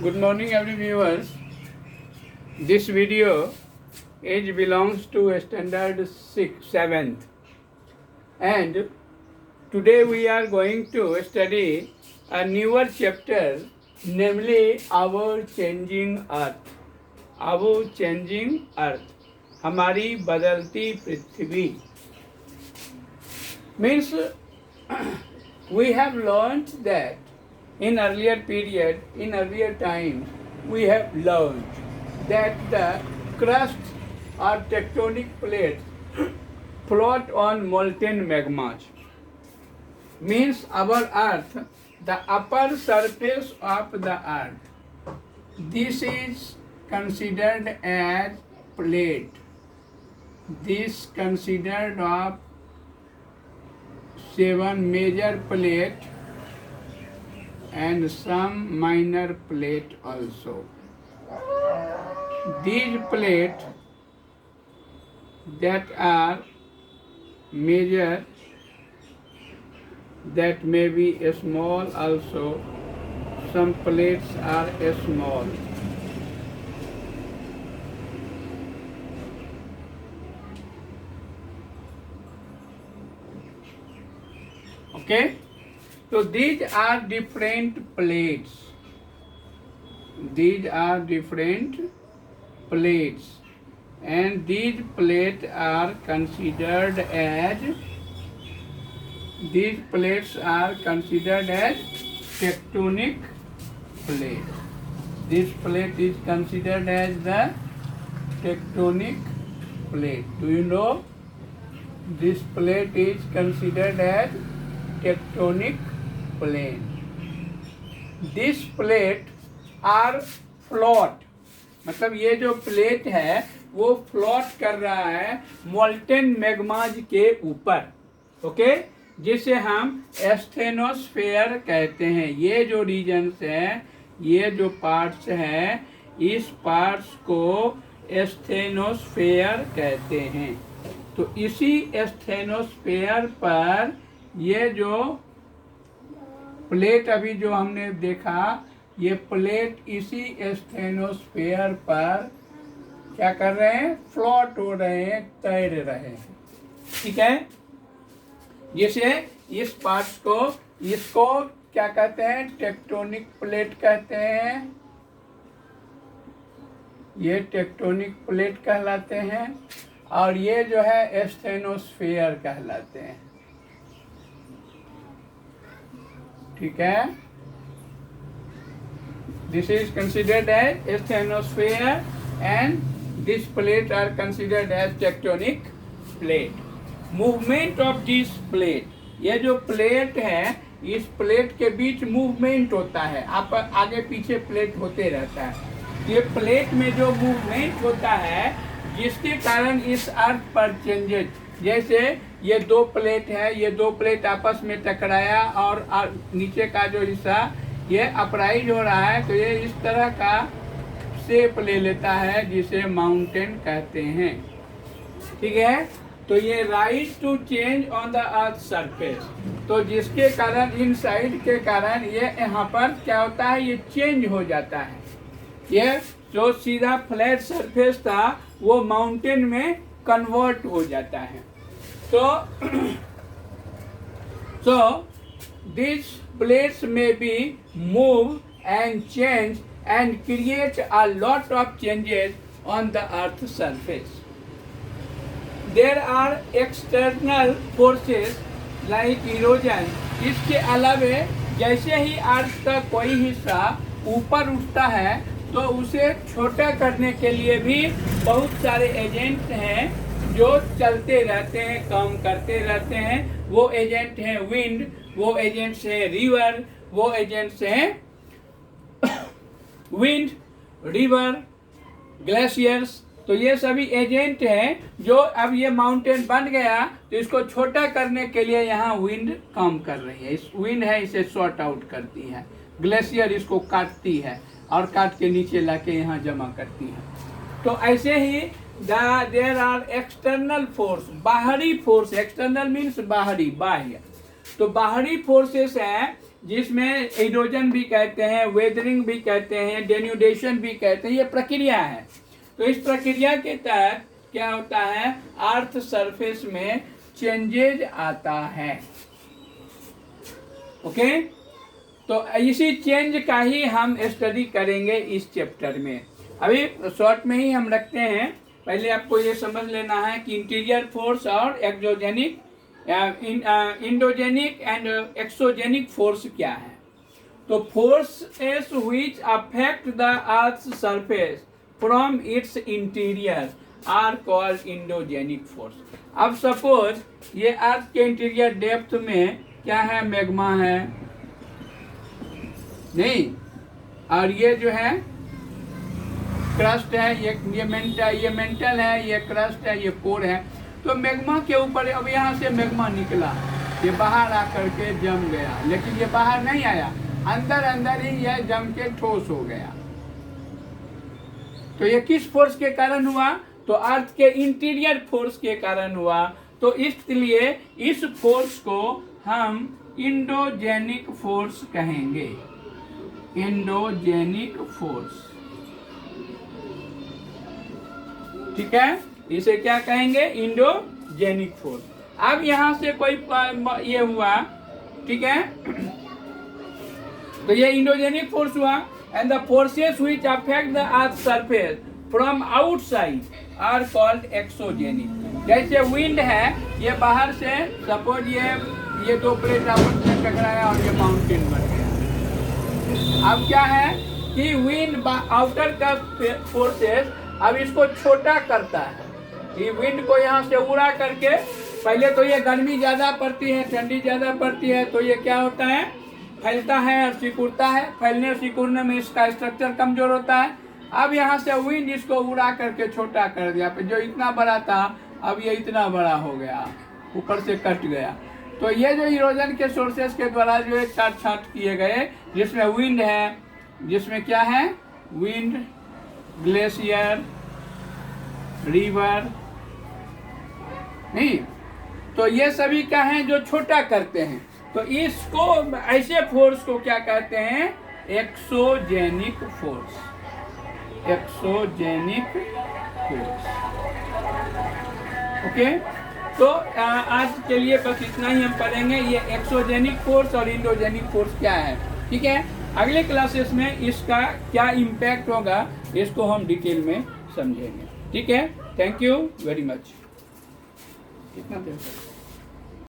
Good morning, every viewers. This video is belongs to standard 7th, and today we are going to study a newer chapter, namely our changing earth. Our changing earth, हमारी बदलती पृथ्वी. Means we have learned that in earlier period, in earlier times, we have learned that the crust or tectonic plates float on molten magmas. Means our earth, the upper surface of the earth, this is considered as plate. This considered of 7 major plate and some minor plate also. These plates that are major, that may be small also, some plates are small. Okay, so these are different plates. These are different plates, and these plates are considered as tectonic plate. This plate is considered as the tectonic plate. Do you know? This plate is considered as tectonic plate. This plate are float. मतलब ये जो plate है वो float कर रहा है molten मैग्माज के ऊपर. ओके, जिसे हम एस्थेनोस्फेयर कहते हैं. ये जो रीजन्स हैं, ये जो पार्ट्स हैं, इस पार्ट्स को एस्थेनोस्फेयर कहते हैं. तो इसी एस्थेनोस्फेयर पर ये जो प्लेट अभी जो हमने देखा, ये प्लेट इसी एस्थेनोस्फेयर पर क्या कर रहे हैं? फ्लोट हो रहे हैं, तैर रहे हैं. ठीक है, जिसे इस पार्ट्स को, इसको क्या कहते हैं? टेक्टोनिक प्लेट कहते हैं. ये टेक्टोनिक प्लेट कहलाते हैं, और ये जो है एस्थेनोस्फेयर कहलाते हैं. ठीक है, this is considered as asthenosphere and this plate are considered as tectonic plate. Movement of this plate, ये जो प्लेट है, इस प्लेट के बीच मूवमेंट होता है. आप आगे पीछे प्लेट होते रहता है. ये प्लेट में जो मूवमेंट होता है, जिसके कारण इस अर्थ पर चेंजेस, जैसे ये दो प्लेट है, ये दो प्लेट आपस में टकराया और नीचे का जो हिस्सा ये अपराइज हो रहा है, तो ये इस तरह का शेप ले लेता है, जिसे माउंटेन कहते हैं. ठीक है, तो ये rise to change on the earth surface. तो जिसके कारण इन साइड के कारण ये यहाँ पर क्या होता है? ये चेंज हो जाता है. ये जो सीधा फ्लैट सरफेस था वो माउंटेन में कन्वर्ट हो जाता है. So these plates may be moved and changed and create a lot of changes on the earth's surface. There are external forces like erosion. इसके अलावे जैसे ही अर्थ का कोई हिस्सा ऊपर उठता है, तो उसे छोटा करने के लिए भी बहुत सारे एजेंट हैं जो चलते रहते हैं, काम करते रहते हैं. वो एजेंट हैं विंड, वो एजेंट्स हैं रिवर, वो एजेंट्स हैं विंड, रिवर, ग्लेशियर्स. तो ये सभी एजेंट हैं जो, अब ये माउंटेन बन गया तो इसको छोटा करने के लिए यहाँ विंड काम कर रही है. इस विंड है, इसे सॉर्ट आउट करती है. ग्लेशियर इसको काटती है और काट के नीचे लाके यहाँ जमा करती है. तो ऐसे ही देयर आर एक्सटर्नल फोर्स, बाहरी फोर्स. एक्सटर्नल मीन्स बाहरी, बाह्य. तो बाहरी फोर्सेस हैं जिसमें इरोजन भी कहते हैं, वेदरिंग भी कहते हैं, डेन्यूडेशन भी कहते हैं, ये प्रक्रिया है। तो इस प्रक्रिया के तहत क्या होता है, अर्थ सरफेस में चेंजेज आता है। ओके, तो इसी चेंज का ही हम स्टडी करेंगे इस चैप्टर में। अभी शॉर्ट में ही हम रखते हैं। पहले आपको ये समझ लेना है कि इंटीरियर फोर्स और exogenic, endogenic and exogenic force क्या है। तो forces which affect the earth surface from its interior are called endogenic force. अब सपोज ये अर्थ के इंटीरियर डेप्थ में क्या है, मैग्मा है नहीं, और ये जो है क्रस्ट है, ये मेंटल है, ये क्रस्ट है, ये कोर है। तो मैग्मा के ऊपर अब यहाँ से मैग्मा निकला, ये बाहर आकर के जम गया, लेकिन ये बाहर नहीं आया, अंदर अंदर ही यह जम के ठोस हो गया। तो ये किस फोर्स के कारण हुआ, तो अर्थ के इंटीरियर फोर्स के कारण हुआ। तो इसलिए इस फोर्स को हम इंडोजेनिक फोर्स कहेंगे, इंडोजेनिक फोर्स। ठीक है, इसे क्या कहेंगे, इंडोजेनिक फोर्स। अब यहां से कोई ये हुआ, ठीक है, तो ये इंडोजेनिक फोर्स हुआ। And the forces which affect the earth surface from outside are called exogenic. जैसे विंड है, ये बाहर से सपोज ये दो प्लेट आपस में टकराया और ये माउंटेन बन गया। अब क्या है कि विंड आउटर का फोर्सेस अब इसको छोटा करता है। ये विंड को यहाँ से उड़ा करके, पहले तो ये गर्मी ज्यादा पड़ती है, ठंडी ज्यादा पड़ती है, तो ये क्या होता है, फैलता है और सिकुड़ता है। फैलने और सिकुड़ने में इसका स्ट्रक्चर कमजोर होता है। अब यहाँ से विंड इसको उड़ा करके छोटा कर दिया, जो इतना बड़ा था अब ये इतना बड़ा हो गया, ऊपर से कट गया। तो ये जो इरोजन के सोर्सेस के द्वारा जो छाट छाट किए गए, जिसमें विंड है, जिसमें क्या है, विंड, ग्लेशियर, रिवर, नहीं, तो ये सभी क्या हैं, जो छोटा करते हैं। तो इसको, ऐसे फोर्स को क्या कहते हैं, exogenic force, exogenic force. Okay, तो आज के लिए बस इतना ही हम पढ़ेंगे, ये एक्सोजेनिक फोर्स और इंडोजेनिक फोर्स क्या है। ठीक है, अगले क्लासेस में इसका क्या इम्पैक्ट होगा इसको हम डिटेल में समझेंगे। ठीक है, थैंक यू वेरी मच। कितना देर